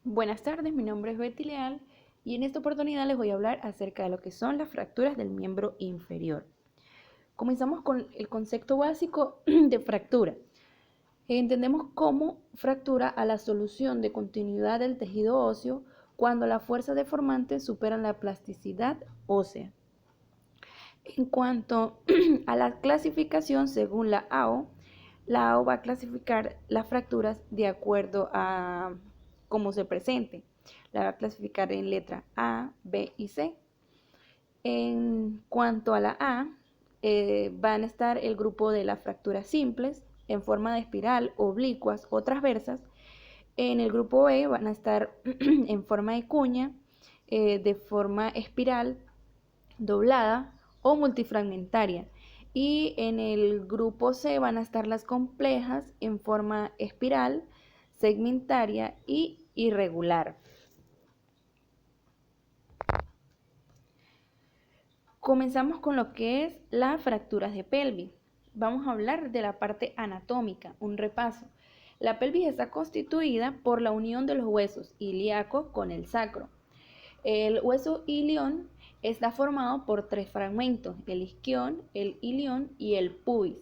Buenas tardes, mi nombre es Betty Leal y en esta oportunidad les voy a hablar acerca de lo que son las fracturas del miembro inferior. Comenzamos con el concepto básico de fractura. Entendemos como fractura a la solución de continuidad del tejido óseo cuando las fuerzas deformantes superan la plasticidad ósea. En cuanto a la clasificación según la AO va a clasificar las fracturas de acuerdo a cómo se presente. La va a clasificar en letra A, B y C. En cuanto a la A, van a estar el grupo de las fracturas simples en forma de espiral, oblicuas o transversas. En el grupo B van a estar en forma de cuña, de forma espiral, doblada o multifragmentaria. Y en el grupo C van a estar las complejas en forma espiral, segmentaria y irregular. Comenzamos con lo que es las fracturas de pelvis. Vamos a hablar de la parte anatómica, un repaso. La pelvis está constituida por la unión de los huesos ilíacos con el sacro. El hueso ilión está formado por tres fragmentos, el isquión, el ilión y el pubis.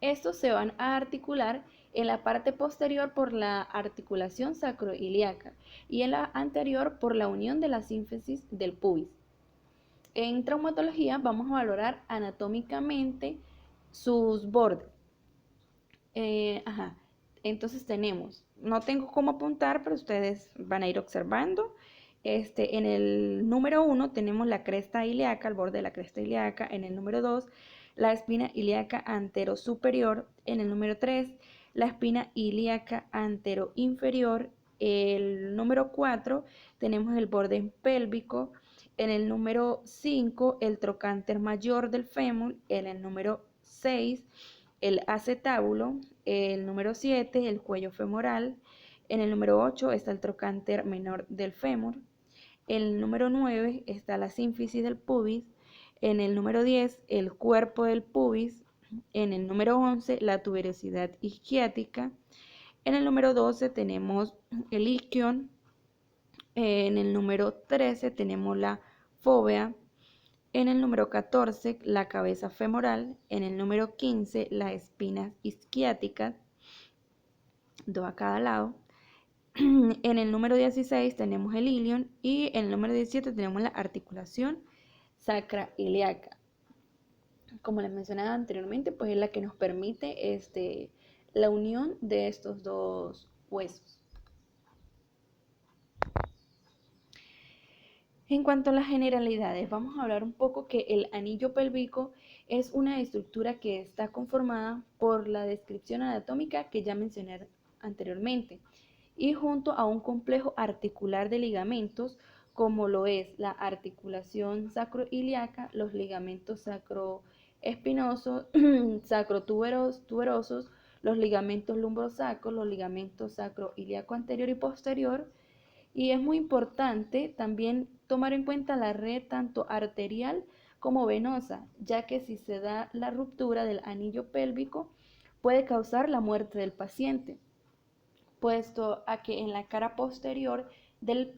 Estos se van a articular en la parte posterior por la articulación sacroiliaca y en la anterior por la unión de la sínfisis del pubis. En traumatología vamos a valorar anatómicamente sus bordes. Ajá. Entonces tenemos, no tengo cómo apuntar, pero ustedes van a ir observando. En el número 1 tenemos la cresta ilíaca, el borde de la cresta ilíaca. En el número 2, la espina ilíaca anterosuperior. En el número 3, la espina ilíaca anteroinferior. El número 4, tenemos el borde pélvico. En el número 5, el trocánter mayor del fémur. En el número 6, el acetábulo. El número 7, el cuello femoral. En el número 8 está el trocánter menor del fémur. En el número 9 está la sínfisis del pubis. En el número 10, el cuerpo del pubis. En el número 11, la tuberosidad isquiática. En el número 12 tenemos el isquion. En el número 13 tenemos la fóvea. En el número 14, la cabeza femoral. En el número 15, las espinas isquiáticas, dos a cada lado. En el número 16 tenemos el ilion y en el número 17 tenemos la articulación sacroiliaca. Como les mencionaba anteriormente, pues es la que nos permite la unión de estos dos huesos. En cuanto a las generalidades, vamos a hablar un poco que el anillo pélvico es una estructura que está conformada por la descripción anatómica que ya mencioné anteriormente y junto a un complejo articular de ligamentos como lo es la articulación sacroiliaca, los ligamentos sacroespinosos, sacrotuberosos, los ligamentos lumbrosacros, los ligamentos sacroiliaco anterior y posterior. Y es muy importante también tomar en cuenta la red tanto arterial como venosa, ya que si se da la ruptura del anillo pélvico puede causar la muerte del paciente, puesto a que en la cara posterior del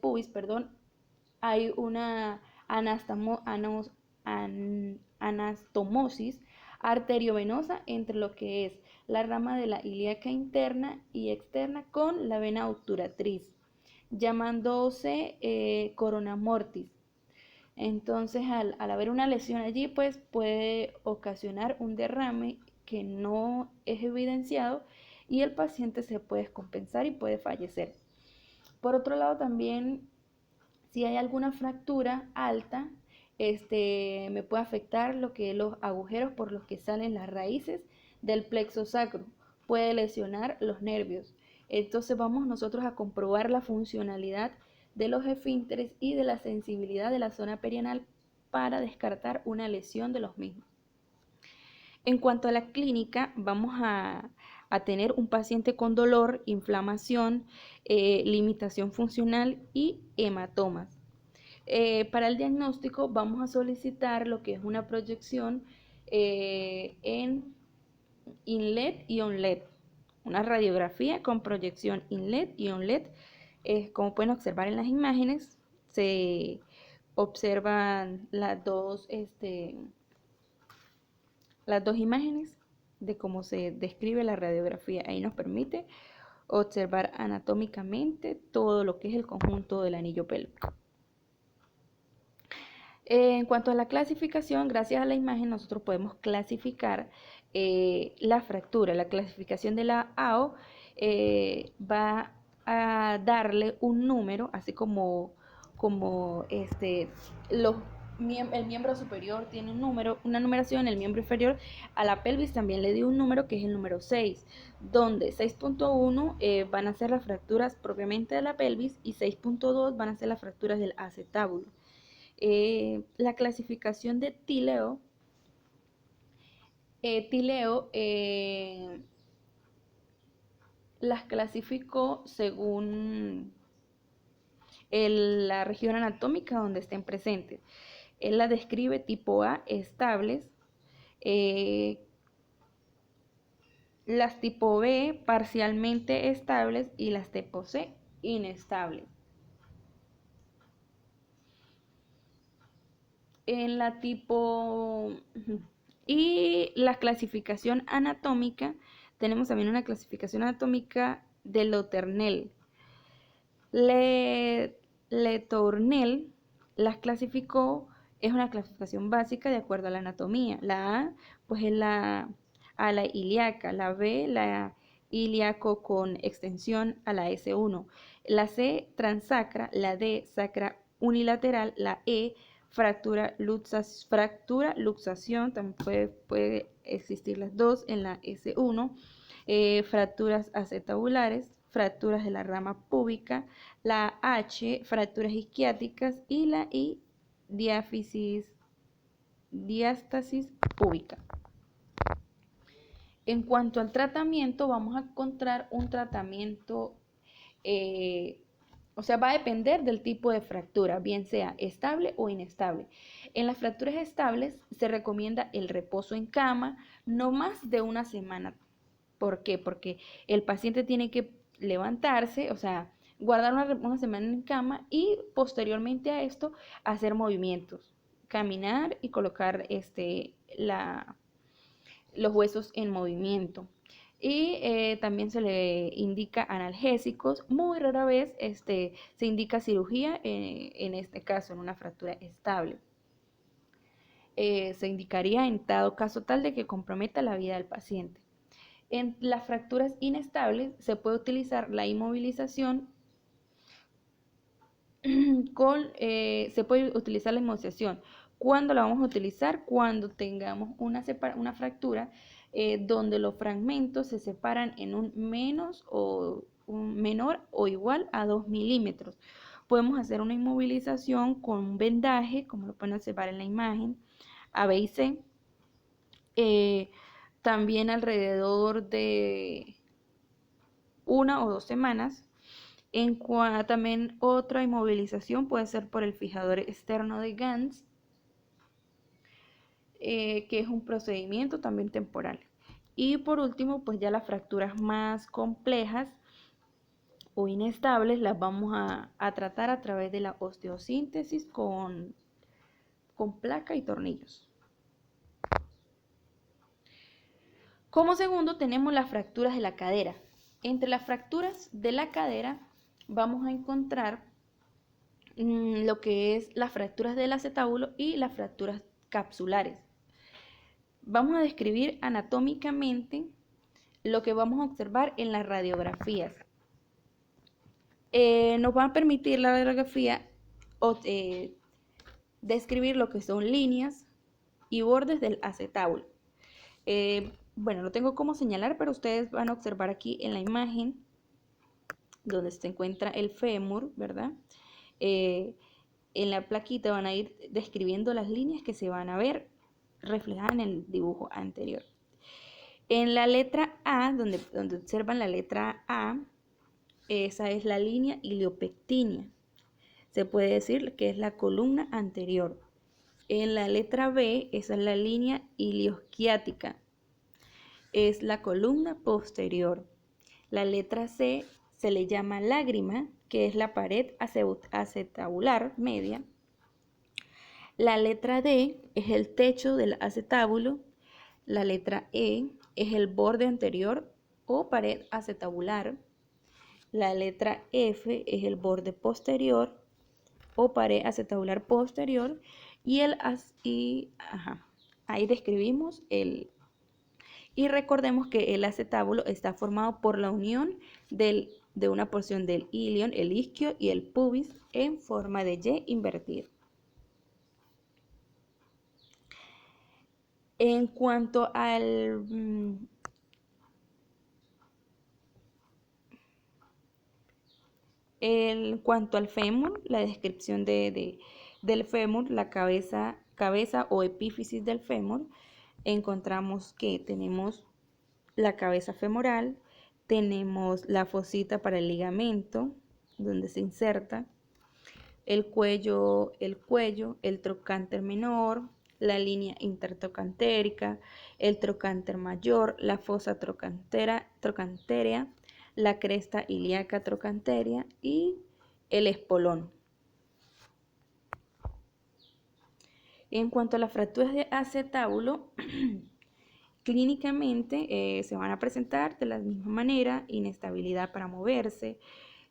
pubis, hay una anastomosis arteriovenosa entre lo que es la rama de la ilíaca interna y externa con la vena obturatriz, llamándose corona mortis. Entonces, al haber una lesión allí, pues puede ocasionar un derrame que no es evidenciado y el paciente se puede descompensar y puede fallecer. Por otro lado, también si hay alguna fractura alta, me puede afectar lo que es los agujeros por los que salen las raíces del plexo sacro. Puede lesionar los nervios. Entonces vamos nosotros a comprobar la funcionalidad de los esfínteres y de la sensibilidad de la zona perianal para descartar una lesión de los mismos. En cuanto a la clínica, vamos a tener un paciente con dolor, inflamación, limitación funcional y hematomas. Para el diagnóstico vamos a solicitar lo que es una proyección en inlet y onlet, una radiografía con proyección inlet y onlet Como pueden observar en las imágenes, se observan las dos imágenes de cómo se describe la radiografía. Ahí nos permite observar anatómicamente todo lo que es el conjunto del anillo pélvico. En cuanto a la clasificación, gracias a la imagen nosotros podemos clasificar la fractura. La clasificación de la AO va a darle un número, así como el miembro superior tiene un número, una numeración, el miembro inferior a la pelvis también le dio un número que es el número 6, donde 6.1 van a ser las fracturas propiamente de la pelvis y 6.2 van a ser las fracturas del acetábulo. La clasificación de Tileo, las clasificó según la región anatómica donde estén presentes. Él la describe tipo A, estables, las tipo B, parcialmente estables, y las tipo C, inestables. En la tipo y la clasificación anatómica, tenemos también una clasificación anatómica de Loternel. Le Tournelle las clasificó, es una clasificación básica de acuerdo a la anatomía. La A, pues es a la ilíaca, la B, la ilíaco con extensión a la S1, la C, transacra, la D, sacra unilateral, la E, fractura, luxación, también puede existir las dos en la S1, fracturas acetabulares, fracturas de la rama púbica, la H, fracturas isquiáticas, y la I, diástasis púbica. En cuanto al tratamiento, vamos a encontrar un tratamiento, o sea, va a depender del tipo de fractura, bien sea estable o inestable. En las fracturas estables se recomienda el reposo en cama no más de una semana. ¿Por qué? Porque el paciente tiene que levantarse, o sea, guardar una semana en cama y posteriormente a esto hacer movimientos, caminar y colocar los huesos en movimiento. Y también se le indica analgésicos. Muy rara vez se indica cirugía, en este caso en una fractura estable. Se indicaría en dado caso tal de que comprometa la vida del paciente. En las fracturas inestables se puede utilizar la inmovilización se puede utilizar la inmovilización. ¿Cuándo la vamos a utilizar? Cuando tengamos una fractura donde los fragmentos se separan en un menor o igual a 2 milímetros. Podemos hacer una inmovilización con un vendaje, como lo pueden observar en la imagen, A, B y C. También alrededor de 1 o 2 semanas. También otra inmovilización puede ser por el fijador externo de Gans, que es un procedimiento también temporal. Y por último, pues ya las fracturas más complejas o inestables las vamos a tratar a través de la osteosíntesis con placa y tornillos. Como segundo tenemos las fracturas de la cadera. Entre las fracturas de la cadera vamos a encontrar lo que es las fracturas del acetábulo y las fracturas capsulares. Vamos a describir anatómicamente lo que vamos a observar en las radiografías. Nos va a permitir la radiografía describir lo que son líneas y bordes del acetábulo. Bueno, no tengo cómo señalar, pero ustedes van a observar aquí en la imagen donde se encuentra el fémur, ¿verdad? En la plaquita van a ir describiendo las líneas que se van a ver reflejadas en el dibujo anterior. En la letra A, donde observan la letra A, esa es la línea iliopectínea. Se puede decir que es la columna anterior. En la letra B, esa es la línea iliosquiática. Es la columna posterior. La letra C se le llama lágrima, que es la pared acetabular media. La letra D es el techo del acetábulo. La letra E es el borde anterior o pared acetabular. La letra F es el borde posterior o pared acetabular posterior. Ahí describimos el. Y recordemos que el acetábulo está formado por la unión de una porción del ilion, el isquio y el pubis en forma de Y invertida. En cuanto al fémur, la descripción del fémur, la cabeza o epífisis del fémur, encontramos que tenemos la cabeza femoral, tenemos la fosita para el ligamento, donde se inserta, el cuello, el trocánter menor, la línea intertrocantérica, el trocánter mayor, la fosa trocantérea, la cresta ilíaca trocantérea y el espolón. En cuanto a las fracturas de acetábulo, clínicamente se van a presentar de la misma manera: inestabilidad para moverse,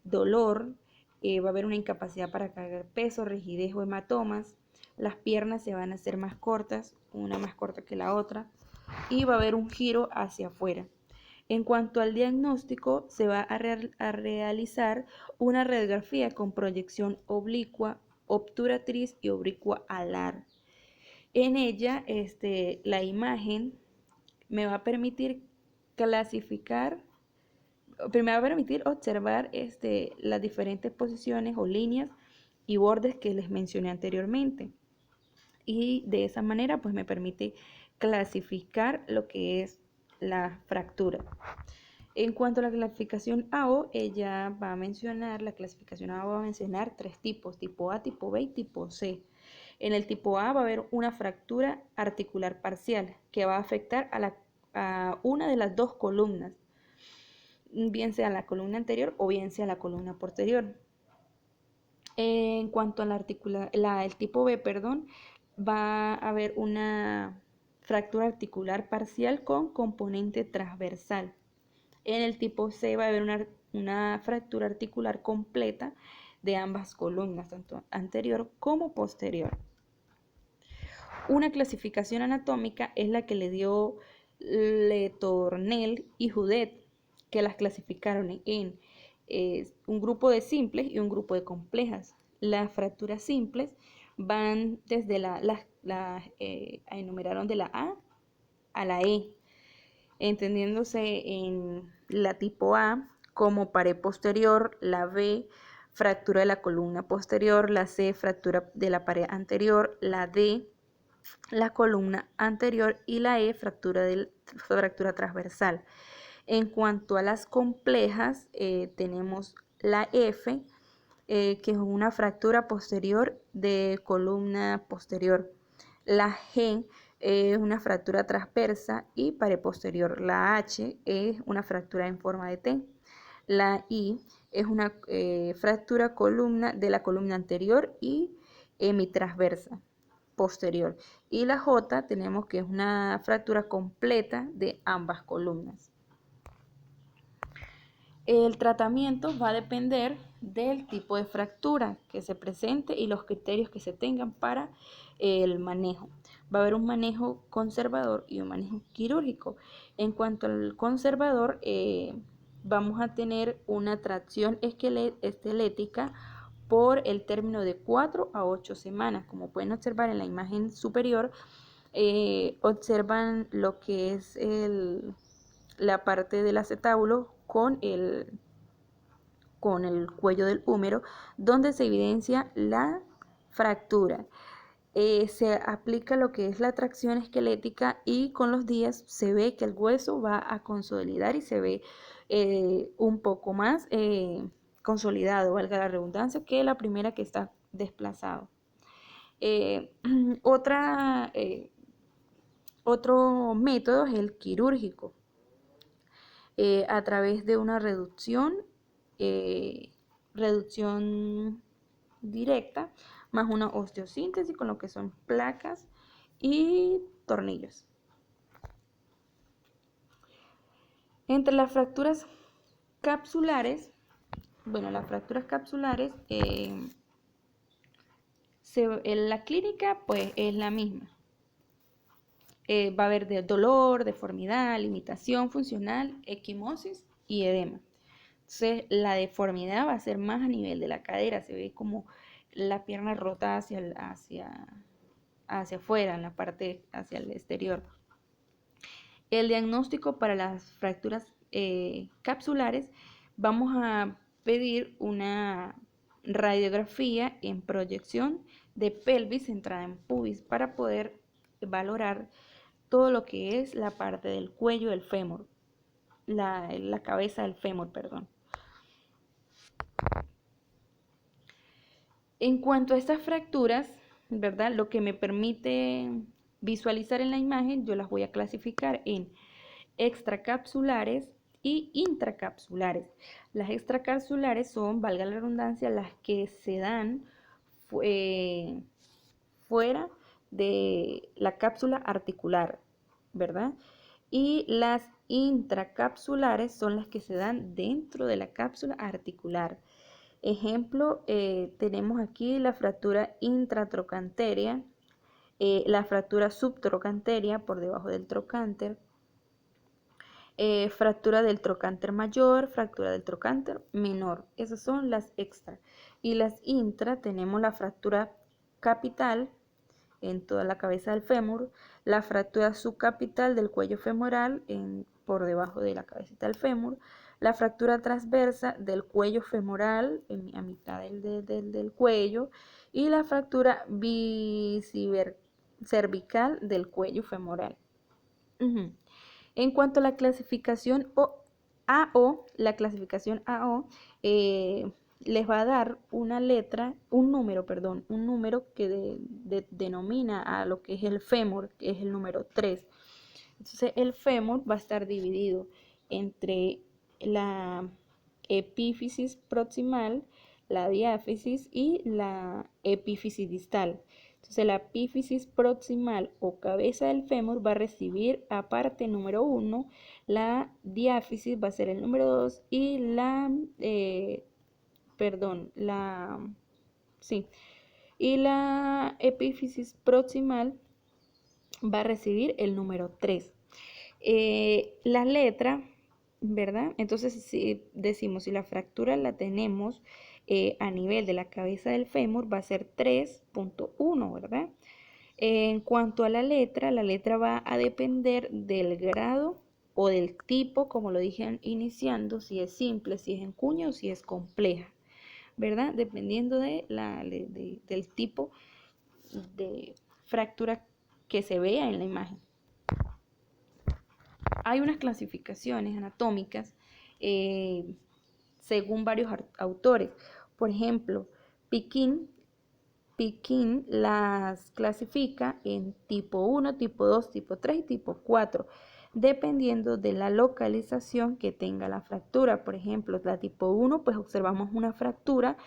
dolor, va a haber una incapacidad para cargar peso, rigidez o hematomas, las piernas se van a hacer más cortas, una más corta que la otra, y va a haber un giro hacia afuera. En cuanto al diagnóstico, se va a realizar una radiografía con proyección oblicua, obturatriz y oblicua alar. En ella, la imagen me va a permitir clasificar, me va a permitir observar las diferentes posiciones o líneas y bordes que les mencioné anteriormente. Y de esa manera, pues me permite clasificar lo que es la fractura. En cuanto a la clasificación AO, la clasificación AO va a mencionar tres tipos: tipo A, tipo B y tipo C. En el tipo A va a haber una fractura articular parcial que va a afectar a una de las dos columnas, bien sea la columna anterior o bien sea la columna posterior. En cuanto a el tipo B, va a haber una fractura articular parcial con componente transversal. En el tipo C va a haber una fractura articular completa de ambas columnas, tanto anterior como posterior. Una clasificación anatómica es la que le dio Le Tournelle y Judet, que las clasificaron en un grupo de simples y un grupo de complejas. Las fracturas simples van desde enumeraron de la A a la E, entendiéndose en la tipo A como pared posterior, la B fractura de la columna posterior, la C fractura de la pared anterior, la D la columna anterior y la E fractura transversal. En cuanto a las complejas, tenemos la F, que es una fractura posterior de columna posterior. La G es una fractura transversa y pared posterior. La H es una fractura en forma de T. La I es una fractura de la columna anterior y hemitransversa posterior. Y la J tenemos que es una fractura completa de ambas columnas. El tratamiento va a depender del tipo de fractura que se presente y los criterios que se tengan para el manejo. Va a haber un manejo conservador y un manejo quirúrgico. En cuanto al conservador, vamos a tener una tracción esquelética por el término de 4 a 8 semanas. Como pueden observar en la imagen superior, observan lo que es la parte del acetábulo con el cuello del húmero, donde se evidencia la fractura. Se aplica lo que es la tracción esquelética y con los días se ve que el hueso va a consolidar y se ve un poco más consolidado, valga la redundancia, que la primera que está desplazado. Otro método es el quirúrgico, a través de una reducción reducción directa, más una osteosíntesis con lo que son placas y tornillos. Entre las fracturas capsulares, bueno, las fracturas capsulares, en la clínica pues es la misma. Va a haber dolor, deformidad, limitación funcional, equimosis y edema. Entonces la deformidad va a ser más a nivel de la cadera, se ve como la pierna rota hacia afuera, en la parte hacia el exterior. El diagnóstico para las fracturas capsulares, vamos a pedir una radiografía en proyección de pelvis centrada en pubis para poder valorar todo lo que es la parte del cuello del fémur, la cabeza del fémur, perdón. En cuanto a estas fracturas, ¿verdad? Lo que me permite visualizar en la imagen, yo las voy a clasificar en extracapsulares y intracapsulares. Las extracapsulares son, valga la redundancia, las que se dan fuera de la cápsula articular, ¿verdad? Y las intracapsulares son las que se dan dentro de la cápsula articular. Ejemplo, tenemos aquí la fractura intratrocanteria, la fractura subtrocanteria por debajo del trocánter, fractura del trocánter mayor, fractura del trocánter menor. Esas son las extra. Y las intra tenemos la fractura capital en toda la cabeza del fémur, la fractura subcapital del cuello femoral por debajo de la cabecita del fémur, la fractura transversa del cuello femoral a mitad del cuello y la fractura cervical del cuello femoral. En cuanto a la clasificación AO, la clasificación AO les va a dar un número que denomina a lo que es el fémur, que es el número 3. Entonces el fémur va a estar dividido entre la epífisis proximal, la diáfisis y la epífisis distal. Entonces la epífisis proximal o cabeza del fémur va a recibir aparte número 1, la diáfisis va a ser el número 2 y la epífisis proximal va a recibir el número 3. La letra, ¿verdad? Entonces, si decimos, si la fractura la tenemos a nivel de la cabeza del fémur, va a ser 3.1, ¿verdad? En cuanto a la letra va a depender del grado o del tipo, como lo dije iniciando, si es simple, si es en cuña o si es compleja, ¿verdad? Dependiendo del tipo de fractura que se vea en la imagen. Hay unas clasificaciones anatómicas según varios autores. Por ejemplo, Piquín las clasifica en tipo 1, tipo 2, tipo 3 y tipo 4, dependiendo de la localización que tenga la fractura. Por ejemplo, la tipo 1, pues observamos una fractura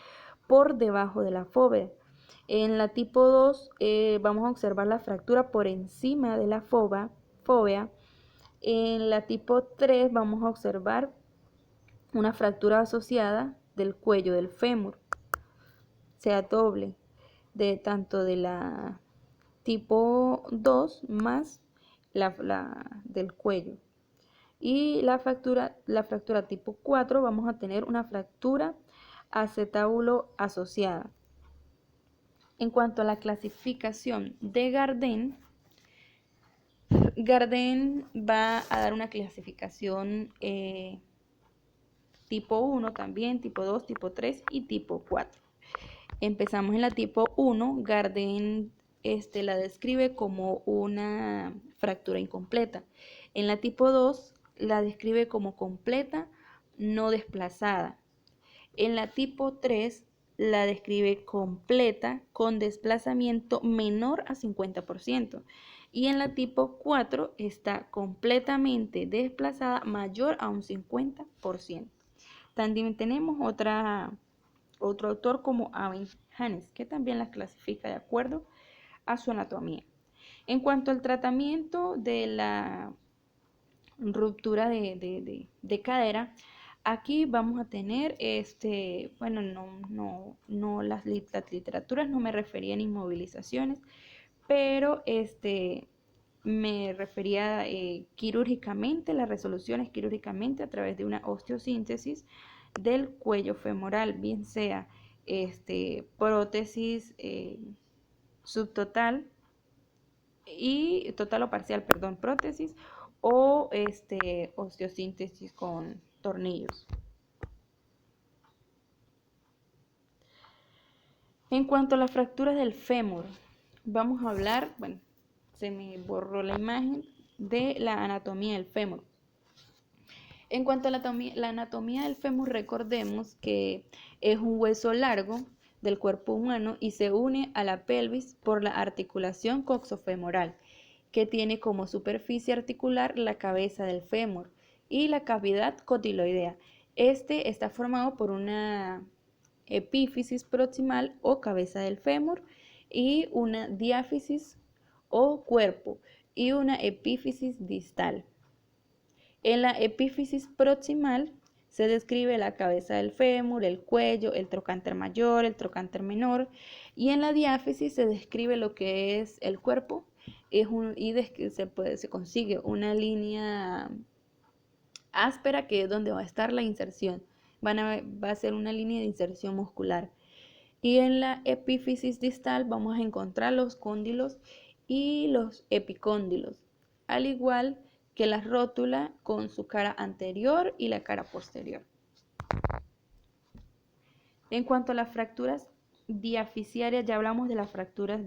por debajo de la fóvea. En la tipo 2 vamos a observar la fractura por encima de la fóvea. En la tipo 3 vamos a observar una fractura asociada del cuello del fémur, sea doble, tanto de la tipo 2 más la del cuello. Y la fractura tipo 4 vamos a tener una fractura acetábulo asociada. En cuanto a la clasificación de Gardner va a dar una clasificación tipo 1 también, tipo 2, tipo 3 y tipo 4. Empezamos en la tipo 1, Gardner la describe como una fractura incompleta. En la tipo 2 la describe como completa, no desplazada. En la tipo 3 la describe completa con desplazamiento menor a 50%. Y en la tipo 4 está completamente desplazada mayor a un 50%. También tenemos otro autor como Aben Hannes, que también las clasifica de acuerdo a su anatomía. En cuanto al tratamiento de la ruptura de cadera, aquí vamos a tener, bueno, las literaturas no me referían a inmovilizaciones, pero me refería quirúrgicamente, las resoluciones quirúrgicamente a través de una osteosíntesis del cuello femoral, bien sea prótesis subtotal y total o parcial, perdón, prótesis o osteosíntesis con tornillos. En cuanto a las fracturas del fémur, vamos a hablar, bueno, se me borró la imagen de la anatomía del fémur. En cuanto a la anatomía del fémur, recordemos que es un hueso largo del cuerpo humano y se une a la pelvis por la articulación coxofemoral, que tiene como superficie articular la cabeza del fémur y la cavidad cotiloidea. Este está formado por una epífisis proximal o cabeza del fémur y una diáfisis o cuerpo y una epífisis distal. En la epífisis proximal se describe la cabeza del fémur, el cuello, el trocánter mayor, el trocánter menor, y en la diáfisis se describe lo que es el cuerpo y se consigue una línea áspera que es donde va a estar la inserción. Va a ser una línea de inserción muscular. Y en la epífisis distal vamos a encontrar los cóndilos y los epicóndilos, al igual que la rótula con su cara anterior y la cara posterior. En cuanto a las fracturas diaficiarias, ya hablamos de las fracturas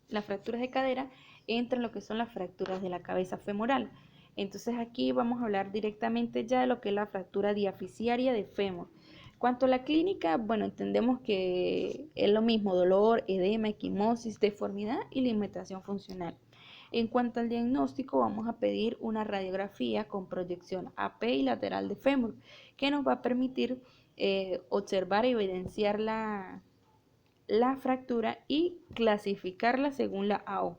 las fracturas de cadera, entran lo que son las fracturas de la cabeza femoral. Entonces aquí vamos a hablar directamente ya de lo que es la fractura diaficiaria de fémur. Cuanto a la clínica, bueno, entendemos que es lo mismo: dolor, edema, equimosis, deformidad y limitación funcional. En cuanto al diagnóstico, vamos a pedir una radiografía con proyección AP y lateral de fémur, que nos va a permitir observar y evidenciar la fractura y clasificarla según la AO.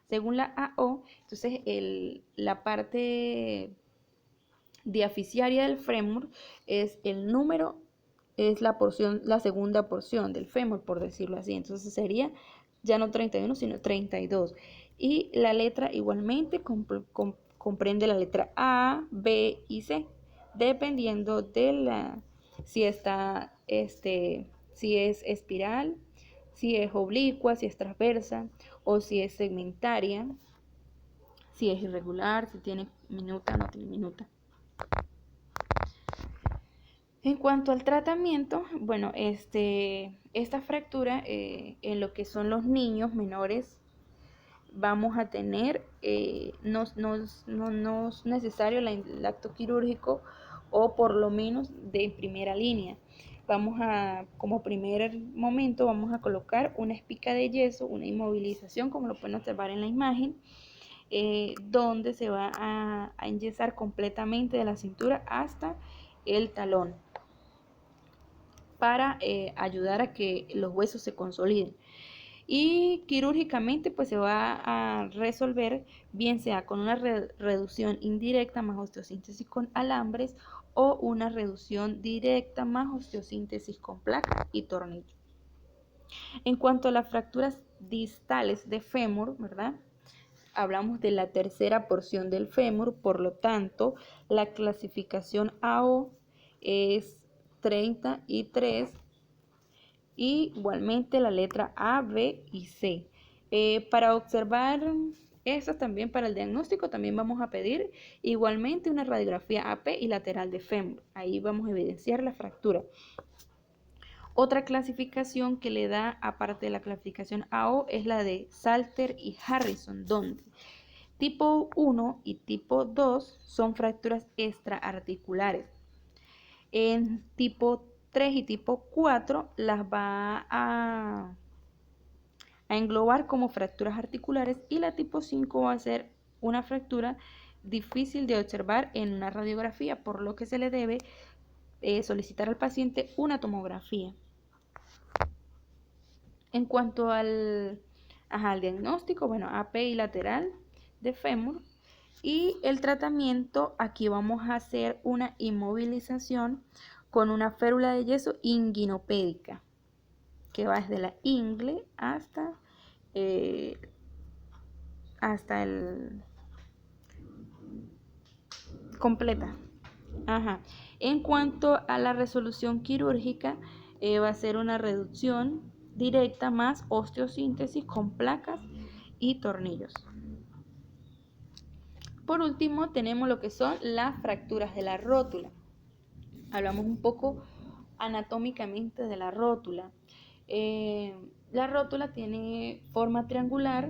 Según la AO, entonces la parte diaficiaria del fémur es el número, es la segunda porción del fémur, por decirlo así. Entonces sería ya no 31, sino 32. Y la letra igualmente comprende la letra A, B y C, dependiendo de si está, si es espiral, si es oblicua, si es transversa o si es segmentaria, si es irregular, si tiene minuta o no tiene minuta. En cuanto al tratamiento, bueno, esta fractura en lo que son los niños menores, vamos a tener, no es necesario el acto quirúrgico o por lo menos de primera línea. Como primer momento, vamos a colocar una espica de yeso, una inmovilización, como lo pueden observar en la imagen, donde se va a enyesar completamente de la cintura hasta el talón para ayudar a que los huesos se consoliden. Y quirúrgicamente pues se va a resolver bien sea con una reducción indirecta más osteosíntesis con alambres o una reducción directa más osteosíntesis con placa y tornillo. En cuanto a las fracturas distales de fémur, ¿verdad? Hablamos de la tercera porción del fémur, por lo tanto, la clasificación AO es 33 y igualmente la letra A, B y C. Para observar eso también para el diagnóstico también vamos a pedir igualmente una radiografía AP y lateral de fémur. Ahí vamos a evidenciar la fractura. Otra clasificación que le da, aparte de la clasificación AO, es la de Salter y Harrison, donde tipo 1 y tipo 2 son fracturas extraarticulares. En tipo 3 y tipo 4 las va a englobar como fracturas articulares, y la tipo 5 va a ser una fractura difícil de observar en una radiografía, por lo que se le debe solicitar al paciente una tomografía. En cuanto al diagnóstico, bueno, AP y lateral de fémur. Y el tratamiento, aquí vamos a hacer una inmovilización con una férula de yeso inguinopédica, que va desde la ingle hasta el completa. Ajá. En cuanto a la resolución quirúrgica, va a ser una reducción directa más osteosíntesis con placas y tornillos. Por último, tenemos lo que son las fracturas de la rótula. Hablamos un poco anatómicamente de la rótula. La rótula tiene forma triangular,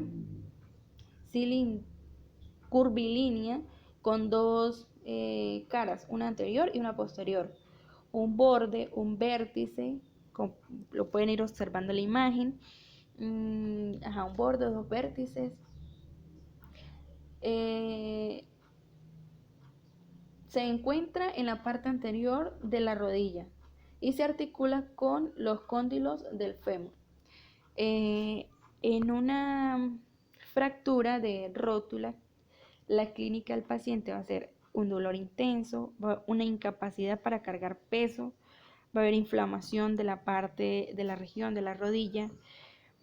curvilínea, con dos caras, una anterior y una posterior. Un borde, un vértice, lo pueden ir observando en la imagen. Un borde, dos vértices. Se encuentra en la parte anterior de la rodilla y se articula con los cóndilos del fémur. En una fractura de rótula, la clínica del paciente va a ser un dolor intenso, una incapacidad para cargar peso, va a haber inflamación de la parte de la región de la rodilla,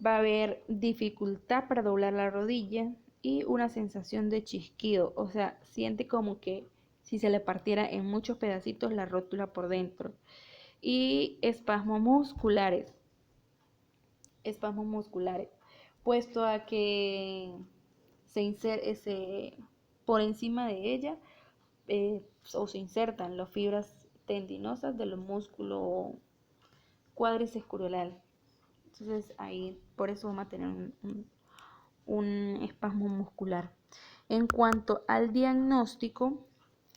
va a haber dificultad para doblar la rodilla y una sensación de chasquido, o sea, siente como que si se le partiera en muchos pedacitos la rótula por dentro. Y espasmos musculares, puesto a que por encima de ella o se insertan las fibras tendinosas del músculo cuádriceps. Entonces ahí por eso vamos a tener un espasmo muscular. En cuanto al diagnóstico,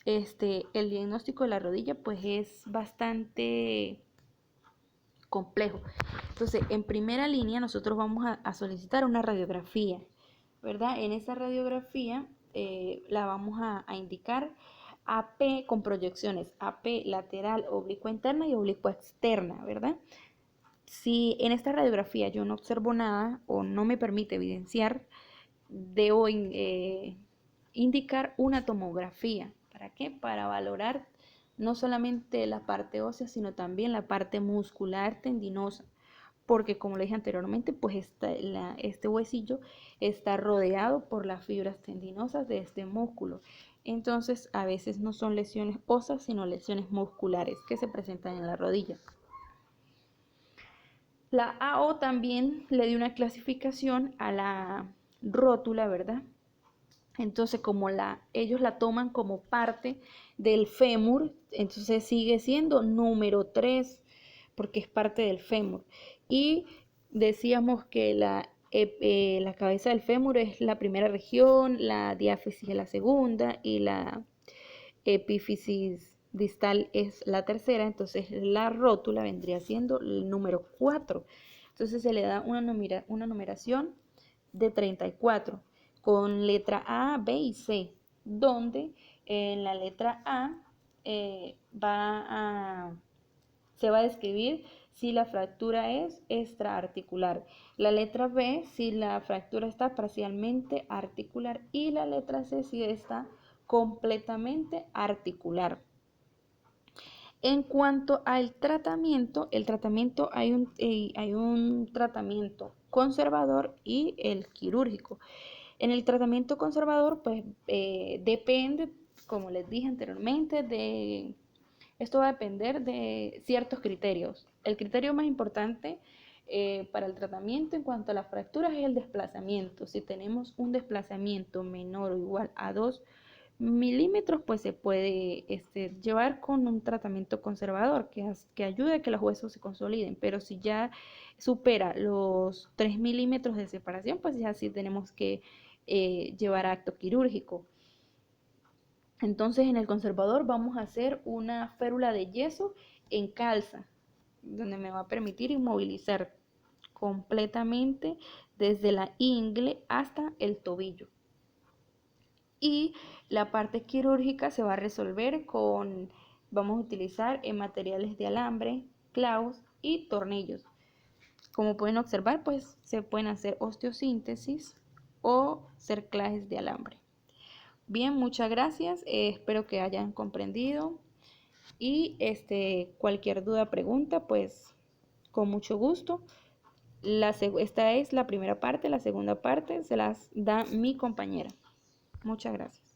el diagnóstico de la rodilla pues es bastante complejo. Entonces, en primera línea nosotros vamos a solicitar una radiografía, ¿verdad? En esa radiografía la vamos a indicar AP con proyecciones, AP lateral, oblicua interna y oblicua externa, ¿verdad? Si en esta radiografía yo no observo nada o no me permite evidenciar, debo indicar una tomografía. ¿Para qué? Para valorar no solamente la parte ósea, sino también la parte muscular tendinosa. Porque como le dije anteriormente, pues este huesillo está rodeado por las fibras tendinosas de este músculo. Entonces, a veces no son lesiones óseas, sino lesiones musculares que se presentan en la rodilla. La AO también le dio una clasificación a la rótula, ¿verdad? Entonces, como ellos la toman como parte del fémur, entonces sigue siendo número 3, porque es parte del fémur. Y decíamos que la cabeza del fémur es la primera región, la diáfisis es la segunda y la epífisis distal es la tercera. Entonces, la rótula vendría siendo el número 4. Entonces, se le da una numeración de 34 con letra A, B y C, donde en la letra A se va a describir si la fractura es extraarticular, la letra B si la fractura está parcialmente articular y la letra C si está completamente articular. En cuanto al tratamiento, hay un tratamiento conservador y el quirúrgico. En el tratamiento conservador, pues depende, como les dije anteriormente, esto va a depender de ciertos criterios. El criterio más importante para el tratamiento en cuanto a las fracturas es el desplazamiento. Si tenemos un desplazamiento menor o igual a 2 milímetros, pues se puede llevar con un tratamiento conservador que ayude a que los huesos se consoliden. Pero si ya supera los 3 milímetros de separación, pues ya sí tenemos que llevar a acto quirúrgico. Entonces en el conservador vamos a hacer una férula de yeso en calza, donde me va a permitir inmovilizar completamente desde la ingle hasta el tobillo. Y la parte quirúrgica se va a resolver vamos a utilizar materiales de alambre, clavos y tornillos. Como pueden observar, pues se pueden hacer osteosíntesis o cerclajes de alambre. Bien, muchas gracias. Espero que hayan comprendido. Y cualquier duda, pregunta, pues con mucho gusto. Esta es la primera parte, la segunda parte se las da mi compañera. Muchas gracias.